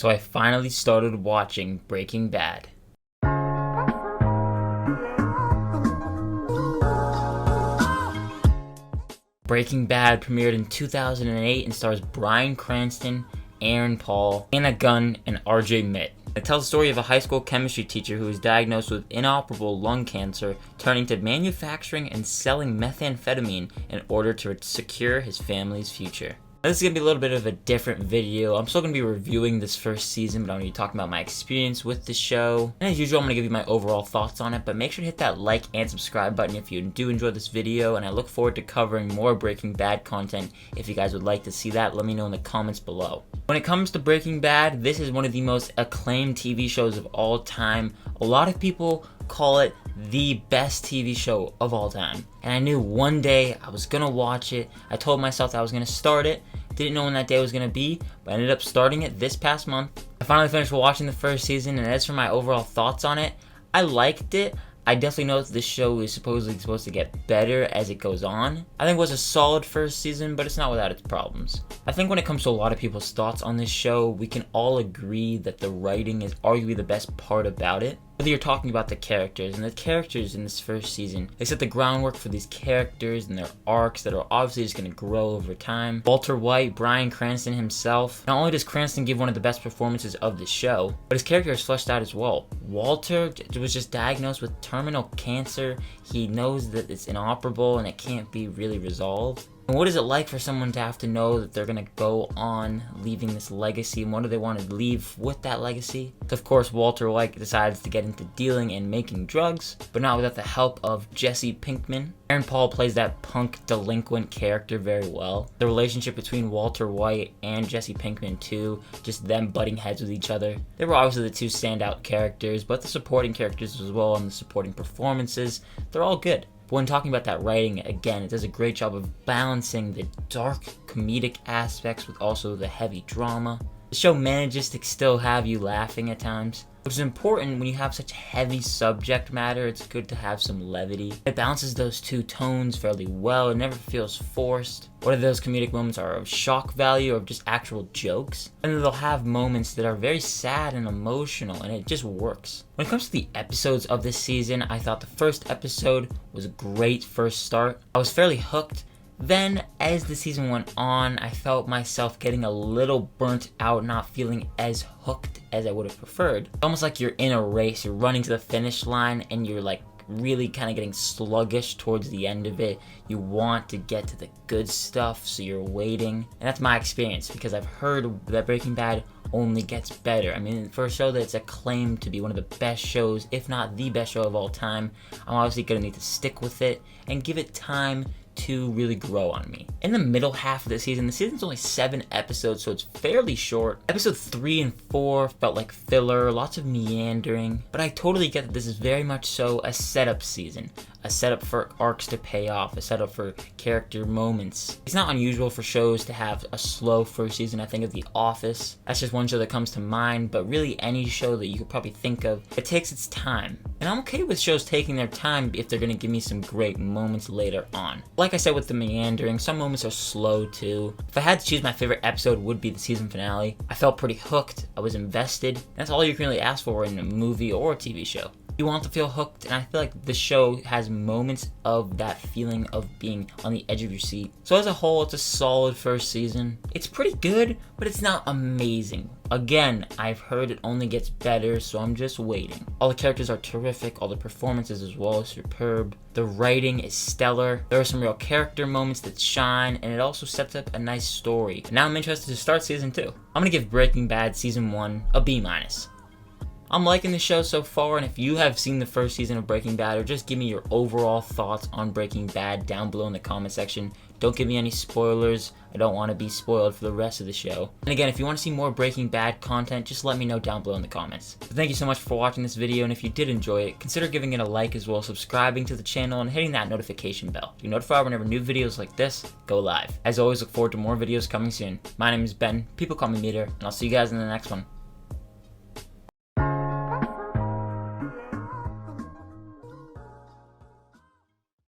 So I finally started watching Breaking Bad. Breaking Bad premiered in 2008 and stars Bryan Cranston, Aaron Paul, Anna Gunn, and RJ Mitt. It tells the story of a high school chemistry teacher who is diagnosed with inoperable lung cancer, turning to manufacturing and selling methamphetamine in order to secure his family's future. Now, this is going to be a little bit of a different video. I'm still going to be reviewing this first season, but I'm going to be talking about my experience with the show. And as usual, I'm going to give you my overall thoughts on it, but make sure to hit that like and subscribe button if you do enjoy this video, and I look forward to covering more Breaking Bad content. If you guys would like to see that, let me know in the comments below. When it comes to Breaking Bad, this is one of the most acclaimed TV shows of all time. A lot of people call it the best TV show of all time. And I knew one day I was gonna watch it. I told myself that I was gonna start it. Didn't know when that day was gonna be, but I ended up starting it this past month. I finally finished watching the first season, and as for my overall thoughts on it, I liked it. I definitely know that this show is supposedly supposed to get better as it goes on. I think it was a solid first season, but it's not without its problems. I think when it comes to a lot of people's thoughts on this show, we can all agree that the writing is arguably the best part about it. Whether you're talking about the characters, and the characters in this first season, they set the groundwork for these characters and their arcs that are obviously just going to grow over time. Walter White, Bryan Cranston himself. Not only does Cranston give one of the best performances of the show, but his character is fleshed out as well. Walter was just diagnosed with terminal cancer. He knows that it's inoperable and it can't be really resolved. And what is it like for someone to have to know that they're going to go on leaving this legacy, and what do they want to leave with that legacy? Of course, Walter White decides to get into dealing and making drugs, but not without the help of Jesse Pinkman. Aaron Paul plays that punk delinquent character very well. The relationship between Walter White and Jesse Pinkman too, just them butting heads with each other. They were obviously the two standout characters, but the supporting characters as well and the supporting performances, they're all good. But when talking about that writing, again, it does a great job of balancing the dark comedic aspects with also the heavy drama. The show manages to still have you laughing at times, which is important when you have such heavy subject matter. It's good to have some levity. It balances those two tones fairly well. It never feels forced. Whether those comedic moments are of shock value or just actual jokes. And they'll have moments that are very sad and emotional, and it just works. When it comes to the episodes of this season, I thought the first episode was a great first start. I was fairly hooked. Then, as the season went on, I felt myself getting a little burnt out, not feeling as hooked as I would have preferred. It's almost like you're in a race, you're running to the finish line, and you're like really kind of getting sluggish towards the end of it. You want to get to the good stuff, so you're waiting. And that's my experience, because I've heard that Breaking Bad only gets better. I mean, for a show that's acclaimed to be one of the best shows, if not the best show of all time, I'm obviously going to need to stick with it and give it time to really grow on me. In the middle half of the season's only 7 episodes, so it's fairly short. Episode 3 and 4 felt like filler, lots of meandering, but I totally get that this is very much so a setup season. A setup for arcs to pay off, a setup for character moments. It's not unusual for shows to have a slow first season. I think of The Office. That's just one show that comes to mind, but really any show that you could probably think of, it takes its time. And I'm okay with shows taking their time if they're going to give me some great moments later on. Like I said with the meandering, some moments are slow too. If I had to choose, my favorite episode would be the season finale. I felt pretty hooked, I was invested. That's all you can really ask for in a movie or a TV show. You want to feel hooked, and I feel like the show has moments of that feeling of being on the edge of your seat. So as a whole, it's a solid first season. It's pretty good, but it's not amazing. Again, I've heard it only gets better, so I'm just waiting. All the characters are terrific, all the performances as well are superb. The writing is stellar. There are some real character moments that shine, and it also sets up a nice story. Now I'm interested to start season 2. I'm gonna give Breaking Bad season 1 a B-. I'm liking the show so far, and if you have seen the first season of Breaking Bad, or just give me your overall thoughts on Breaking Bad down below in the comment section. Don't give me any spoilers. I don't want to be spoiled for the rest of the show. And again, if you want to see more Breaking Bad content, just let me know down below in the comments. So thank you so much for watching this video, and if you did enjoy it, consider giving it a like as well, subscribing to the channel, and hitting that notification bell. You're notified whenever new videos like this go live. As always, look forward to more videos coming soon. My name is Ben, people call me Meter, and I'll see you guys in the next one.